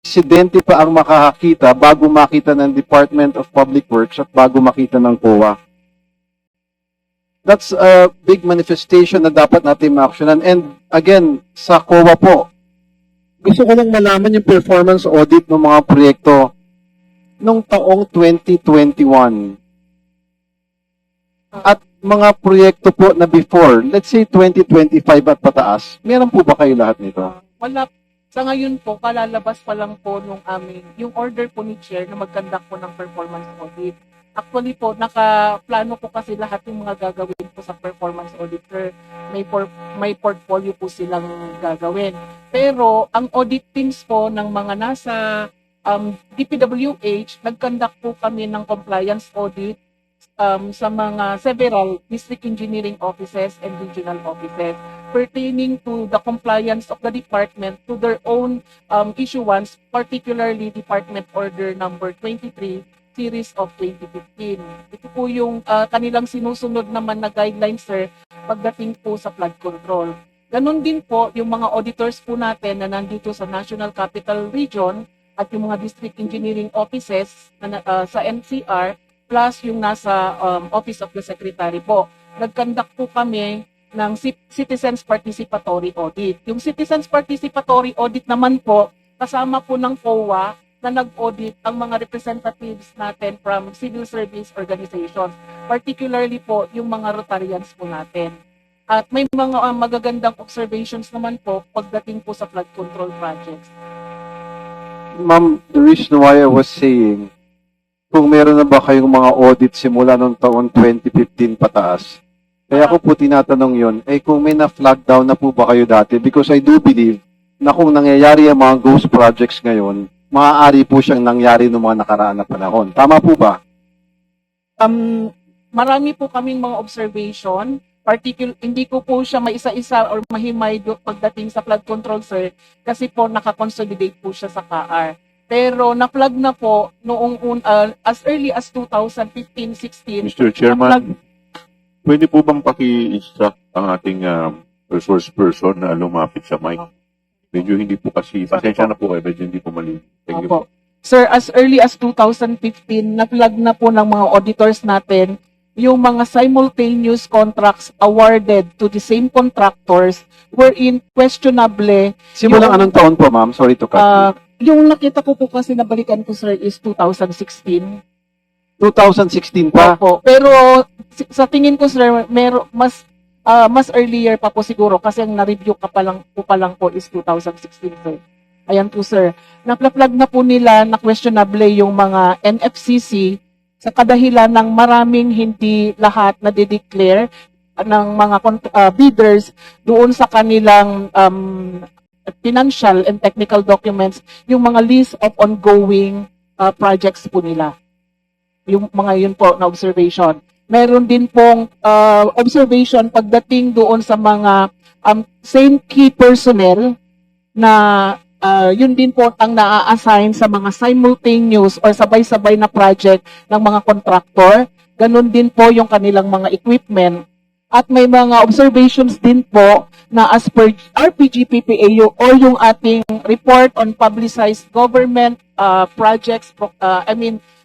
residente pa ang makakakita bago makita ng Department of Public Works at bago makita ng COA. That's a big manifestation na dapat natin ma-actionan. And again, sa COA po, gusto ko lang malaman yung performance audit ng mga proyekto nung taong 2021. At mga proyekto po na before, let's say 2025 at pataas, meron po ba kayo lahat nito? Wala. Sa ngayon po, kalalabas pa lang po nung yung order po ni Chair na mag-conduct po ng performance audit. Actually po, nakaplano po kasi lahat yung mga gagawin po sa performance auditor. May portfolio po silang gagawin. Pero ang audit teams po ng mga nasa DPWH, nag-conduct po kami ng compliance audit sa mga several district engineering offices and regional offices pertaining to the compliance of the department to their own issuance, particularly Department Order number 23 series of 2015. Ito po yung kanilang sinusunod naman na guidelines, sir, pagdating po sa flood control. Ganon din po yung mga auditors po natin na nandito sa National Capital Region at yung mga district engineering offices sa NCR plus yung nasa Office of the Secretary po. Nag-conduct po kami ng Citizens Participatory Audit. Yung Citizens Participatory Audit naman po, kasama po ng COA na nag-audit ang mga representatives natin from civil service organizations, particularly po yung mga Rotarians po natin. At may mga magagandang observations naman po pagdating po sa flood control projects. Ma'am, the reason why I was saying, kung meron na ba kayong mga audit simula noong taon 2015 pataas, kaya ko po tinatanong yon, kung may na-flag down na po ba kayo dati? Because I do believe na kung nangyayari ang mga ghost projects ngayon, maaari po siyang nangyari noong mga nakaraan na panahon. Tama po ba? Marami po kaming mga observation. Hindi ko po siya maisa-isa or mahimay pagdating sa flood control, sir, kasi po nakakonsolidate po siya sa CAR. Pero na-flag na po noong as early as 2015-16. Mr. Chairman, pwede po bang paki-instruct ang ating resource person na lumapit sa mic? Medyo hindi po kasi, pasensya na po medyo hindi po mali. Thank you po. Sir, as early as 2015, na-flag na po ng mga auditors natin yung mga simultaneous contracts awarded to the same contractors wherein questionably... Simulang anong taon po, ma'am? Sorry to cut you. Yung nakita ko po kasi nabalikan ko, sir, is 2016. 2016 pa? Opo. Pero sa tingin ko, sir, mas earlier pa po siguro kasi ang na-review pa lang po is 2016, sir. Ayan po, sir. Na-flag na po nila na questionable yung mga NFCC sa kadahilan ng maraming hindi lahat na de-declare ng mga bidders doon sa kanilang financial and technical documents, yung mga list of ongoing projects po nila. Yung mga yun po na observation. Meron din pong observation pagdating doon sa mga same key personnel na yun din po ang naa-assign sa mga simultaneous or sabay-sabay na project ng mga contractor. Ganon din po yung kanilang mga equipment. At may mga observations din po na as per RPG-PPAU or yung ating report on publicized government projects,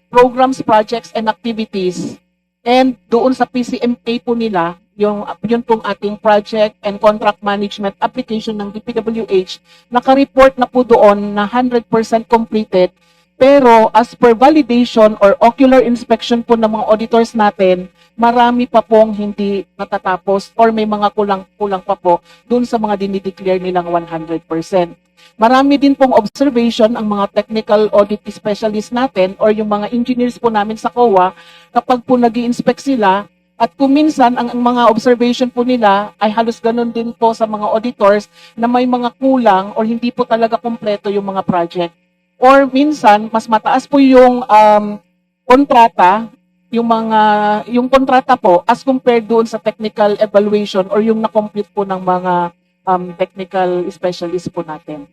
programs, projects, and activities. And doon sa PCMA po nila, yun pong ating project and contract management application ng DPWH, naka-report na po doon na 100% completed. Pero as per validation or ocular inspection po ng mga auditors natin, marami pa pong hindi natatapos or may mga kulang pa po doon sa mga dinideclare nilang 100%. Marami din pong observation ang mga technical audit specialist natin or yung mga engineers po namin sa COA kapag po nag-i-inspect sila at kung minsan ang mga observation po nila ay halos ganun din po sa mga auditors na may mga kulang or hindi po talaga kompleto yung mga project. Or minsan, mas mataas po yung kontrata, yung kontrata po as compared doon sa technical evaluation or yung na-compute po ng mga technical specialist po natin.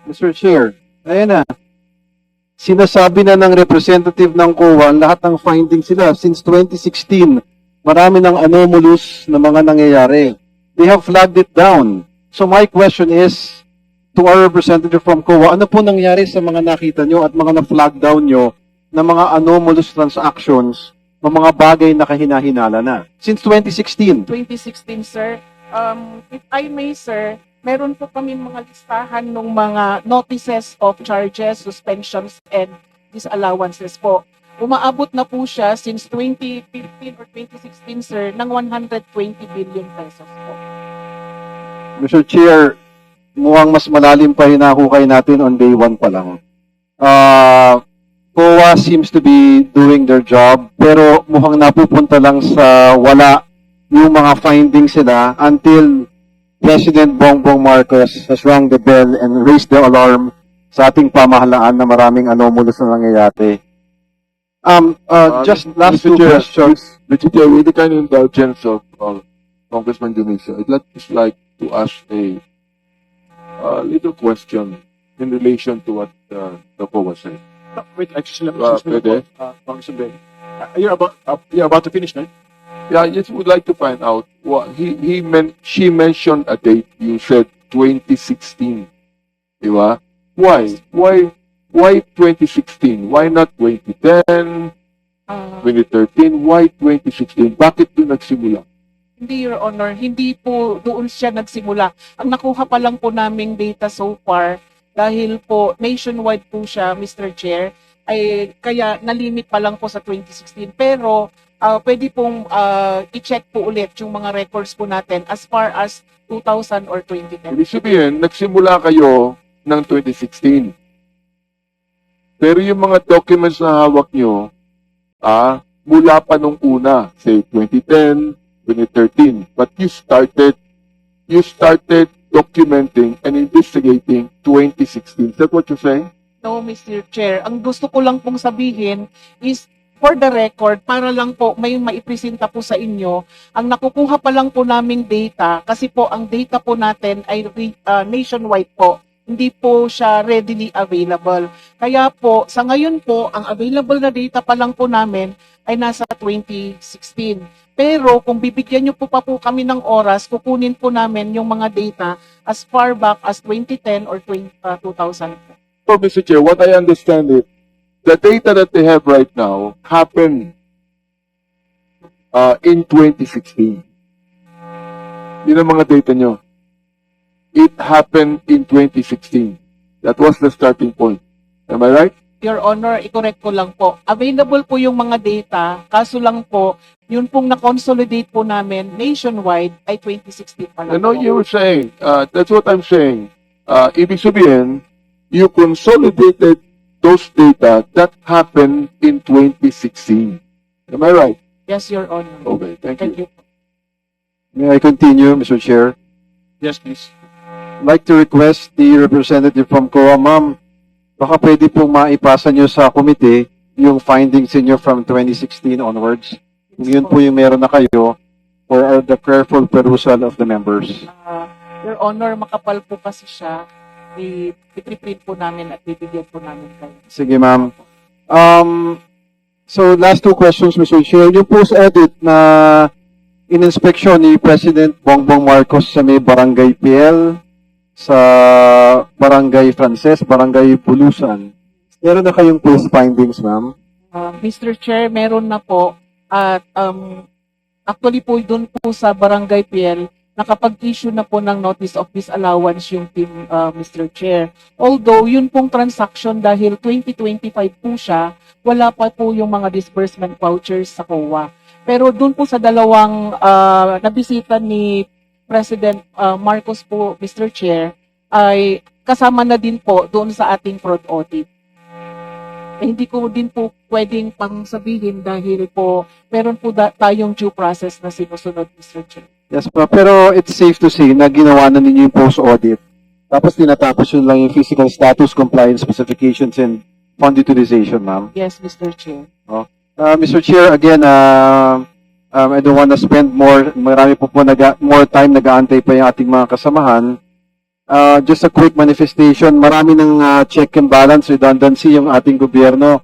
Mr. Chair, ayan na. Sinasabi na ng representative ng COA lahat ng findings sila since 2016. Marami ng anomalous na mga nangyayari. They have flagged it down. So my question is, to our representative from COA, ano po nangyari sa mga nakita nyo at mga na-flag down nyo na mga anomalous transactions o mga bagay na kahinahinala na? Since 2016. 2016, sir. If I may, sir, meron po kami mga listahan ng mga notices of charges, suspensions, and disallowances po. Umaabot na po siya since 2015 or 2016, sir, ng 120 billion pesos po. Mr. Chair, mukhang mas malalim pa hinahukay natin on day 1 pa lang. COA seems to be doing their job, pero mukhang napupunta lang sa wala yung mga findings nila until President Bongbong Marcos has rung the bell and raised the alarm sa ating pamahalaan na maraming anomalous na nangyayari. Just last Mr. two Chair, questions. Mr. Chair, with the kind of indulgence of Congressman Dionisio, I'd just like to ask a little question in relation to what the COA said. Wait, excuse me, Pwede? Congressman Ben. You're about to finish, right? Yeah, I just would like to find out what she mentioned a date. You said 2016. Di ba? Why 2016? Why not 2010, Ah, 2013? Why 2016? Bakit doon nagsimula? Hindi, Your Honor. Hindi po doon siya nagsimula. Ang nakuha pa lang po naming data so far, dahil po nationwide po siya, Mr. Chair, ay kaya nalimit pa lang po sa 2016. Pero pwede pong i-check po ulit yung mga records po natin as far as 2000 or 2010. Ibig sabihin, nagsimula kayo ng 2016. Pero yung mga documents na hawak nyo, mula pa nung una, say 2010, 2013. But you started documenting and investigating 2016. Is that what you're saying? No, Mr. Chair. Ang gusto ko lang pong sabihin is for the record, para lang po may maipresenta po sa inyo, ang nakukuha pa lang po naming data, kasi po ang data po natin ay nationwide po. Hindi po siya readily available. Kaya po, sa ngayon po, ang available na data pa lang po namin ay nasa 2016. Pero kung bibigyan niyo po pa po kami ng oras, kukunin po namin yung mga data as far back as 2010 or 2000 po. So, Mr. Chair, what I understand is, the data that they have right now happened in 2016. Yun ang mga data nyo. It happened in 2016. That was the starting point. Am I right? Your Honor, i-correct ko lang po. Available po yung mga data, kaso lang po, yun pong na-consolidate po namin nationwide ay 2016 pa I lang know po. you were saying, that's what I'm saying. Ibig sabihin, you consolidated those data that happened in 2016. Am I right? Yes, Your Honor. Okay, thank Thank you. you. May I continue, Mr. Chair? Yes, please. I'd like to request the representative from COA, ma'am, baka pwede pong maipasa nyo sa committee yung findings niyo from 2016 onwards. Kung yun po yung meron na kayo for the careful perusal of the members. Your Honor, makapal po kasi siya. I-print po namin at bibigyan po namin kayo. Sige, ma'am. So, last two questions, Mr. Chair. Yung post-audit na in-inspection ni President Bongbong Marcos sa may Barangay PL, sa Barangay Frances, Barangay Bulusan. Meron na kayong post findings, ma'am? Mr. Chair, meron na po. At actually po doon po sa Barangay PL, nakapag-issue na po ng notice of disallowance yung team, Mr. Chair. Although, yun pong transaction dahil 2025 po siya, wala pa po yung mga disbursement vouchers sa COA. Pero doon po sa dalawang nabisita ni President Marcos po, Mr. Chair, ay kasama na din po doon sa ating fraud audit. Hindi ko din po pwedeng pang sabihin dahil po meron po tayong due process na sinusunod, Mr. Chair. Yes, ma'am. Pero it's safe to say na ginawa na ninyo yung post-audit. Tapos tinatapos yun lang yung physical status, compliance specifications, and fund utilization, ma'am. Yes, Mr. Chair. Mr. Chair, again, I don't want to spend marami po more time nag-aantay pa yung ating mga kasamahan. Just a quick manifestation, marami ng check and balance redundancy yung ating gobyerno.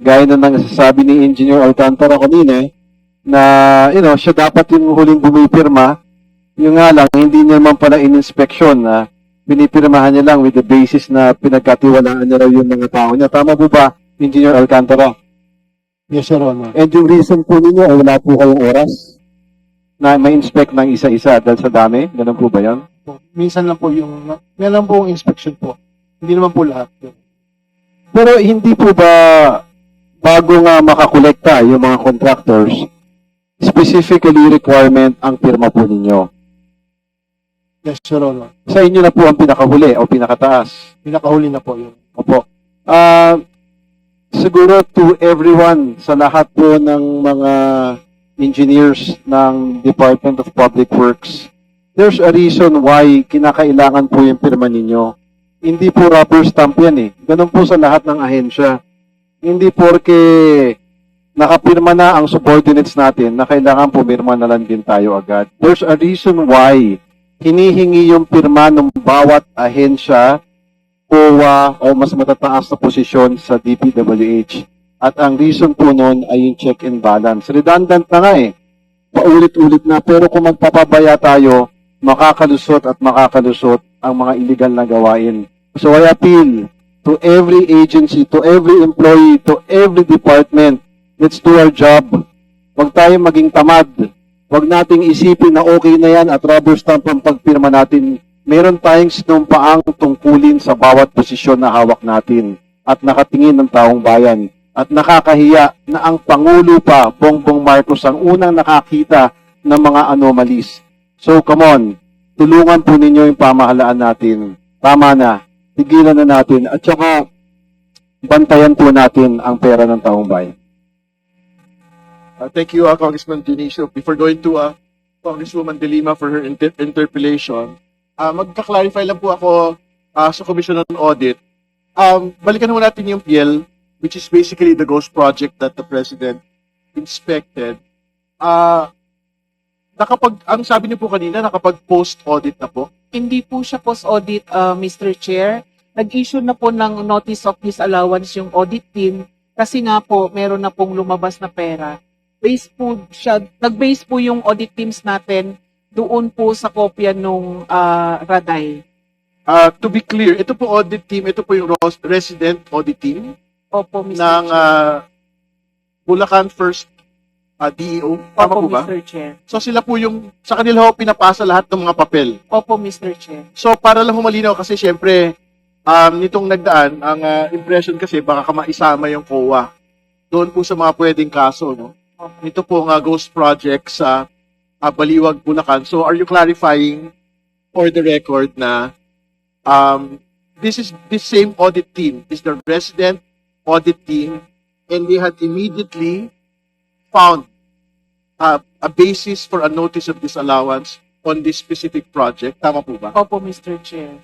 Gaya na nasasabi ni Engineer Alcantara kanina, na, siya dapat yung huling bumipirma. Yung nga lang, hindi niya naman pala in-inspection pinipirmahan niya lang with the basis na pinagkatiwalaan niya raw yung mga tao niya. Tama po ba, Engineer Alcantara? Yes, Your Honor. And yung reason po ninyo ay wala po kayong oras na ma-inspect ng isa-isa dahil sa dami? Ganun po ba yan? Minsan lang po meron po inspection po. Hindi naman po lahat. Pero hindi po ba bago nga makakolekta yung mga contractors, specifically requirement ang pirma po ninyo? Yes, Your Honor. Sa inyo na po ang pinakahuli o pinakataas? Pinakahuli na po yun. Opo. Siguro to everyone, sa lahat po ng mga engineers ng Department of Public Works, there's a reason why kinakailangan po yung pirma ninyo. Hindi po rubber stamp yan eh. Ganun po sa lahat ng ahensya. Hindi porke nakapirma na ang subordinates natin na kailangan pumirma na lang din tayo agad. There's a reason why hinihingi yung pirma ng bawat ahensya, COA o mas matataas na posisyon sa DPWH. At ang reason po nun ay yung check and balance. Redundant na nga eh. Paulit-ulit na. Pero kung magpapabaya tayo, makakalusot at makakalusot ang mga illegal na gawain. So I appeal to every agency, to every employee, to every department, let's do our job. Huwag tayo maging tamad. Huwag nating isipin na okay na yan at rubber stamp ang pagpirma natin. Meron tayong sinumpaang tungkulin sa bawat posisyon na hawak natin at nakatingin ng taong bayan. At nakakahiya na ang Pangulo pa, Bongbong Marcos, ang unang nakakita ng mga anomalies. So come on, tulungan po ninyo yung pamahalaan natin. Tama na, tigilan na natin at saka bantayan po natin ang pera ng taong bayan. Thank you, Congressman Dionisio. Before going to Congresswoman De Lima for her interpellation, magka-clarify lang po ako sa Commission on Audit. Balikan mo natin yung PL, which is basically the ghost project that the President inspected. Ang sabi niyo po kanina, nakapag-post-audit na po. Hindi po siya post-audit, Mr. Chair. Nag-issue na po ng notice of disallowance yung audit team kasi nga po meron na pong lumabas na pera. Nag-base po yung audit teams natin doon po sa kopya nung RADAI. To be clear, ito po audit team, ito po yung resident audit team Opo, Mr. ng Chair. Bulacan First DEO. Tama Opo, po ba? Mr. Chair. So sila po yung, sa kanila ho pinapasa lahat ng mga papel. Opo, Mr. Chair. So para lang humalinaw kasi syempre, nitong nagdaan, ang impression kasi baka maisama yung COA. Doon po sa mga pwedeng kaso, no? Ito po nga ghost project sa Baliwag, Bulacan. So are you clarifying for the record na this same audit team is the resident audit team and they had immediately found a basis for a notice of disallowance on this specific project. Tama po ba? Opo, Mr. Chair.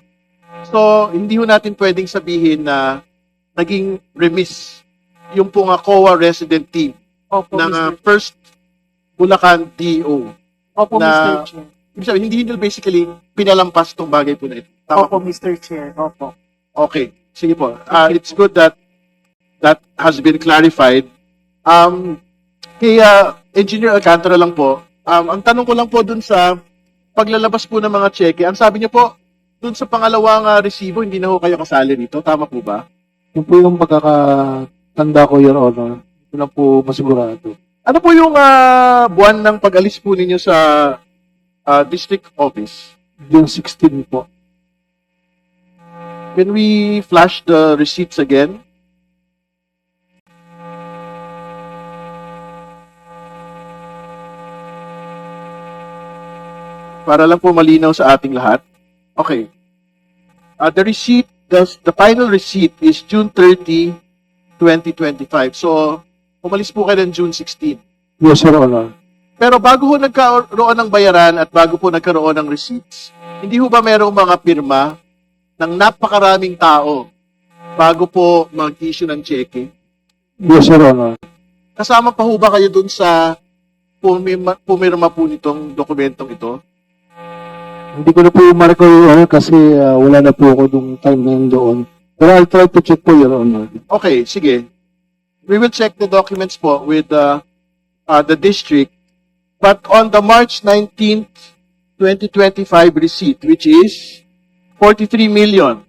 So, hindi ho natin pwedeng sabihin na naging remiss yung po nga COA resident team Opo, ng Mr. Chair. First Bulacan DO. Opo, na- Mr. Chair. Ibig sabihin, hindi nyo basically pinalampas tong bagay po na ito. Tama Opo, po? Mr. Chair. Opo. Okay. Sige po. It's good that that has been clarified. Kay Engineer Alcantara lang po, ang tanong ko lang po dun sa paglalabas po ng mga cheque, ang sabi niyo po, dun sa pangalawang resibo, hindi na ho kayo kasali rito. Tama po ba? Yung po yung pagkakatanda ko, Your Honor. Ito na po masigurado. Ano po yung buwan ng pag-alis po ninyo sa district office? Yung 16 po. Can we flash the receipts again? Para lang po malinaw sa ating lahat. Okay. The final receipt is June 30, 2025. So, umalis po kayo ng June 16. Yes, Your Honor. Pero bago ho nagkaroon ng bayaran at bago po nagkaroon ng receipts, hindi ho ba merong mga pirma ng napakaraming tao bago po mag-issue ng cheque? Yes, Your Honor. Kasama pa ho ba kayo dun sa pumirma po nitong dokumentong ito? Hindi ko na po ma-recall, Your Honor, kasi wala na po ako nung time na yun doon. Pero I'll try to check po, Your Honor. Okay, sige. We will check the documents po with the district. But on the March 19th, 2025 receipt, which is 43,490,000